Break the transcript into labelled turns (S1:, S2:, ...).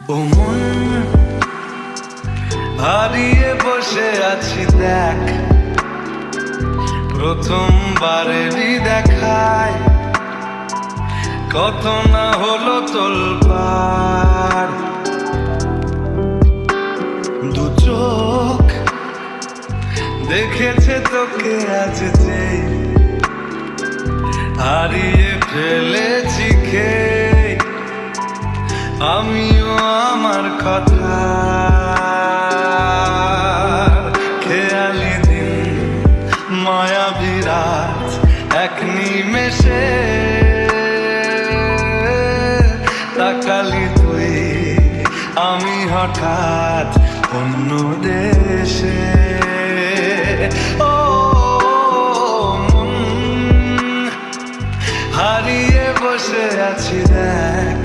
S1: ও মন হারিয়ে বসে আছি দেখ, প্রথমবারেরই দেখায় কত না হলো তোলপাড়। দু চোখ দেখেছে তোকে আজ যে হারিয়ে ফেলেছি খেয়ে আমিও আমার কথা। খেয়ালি দিন মায়াবী রাত এক নিমেষে তাকালি তুই আমি হঠাৎ অন্য দেশে। ও মন হারিয়ে বসে আছি দেখ,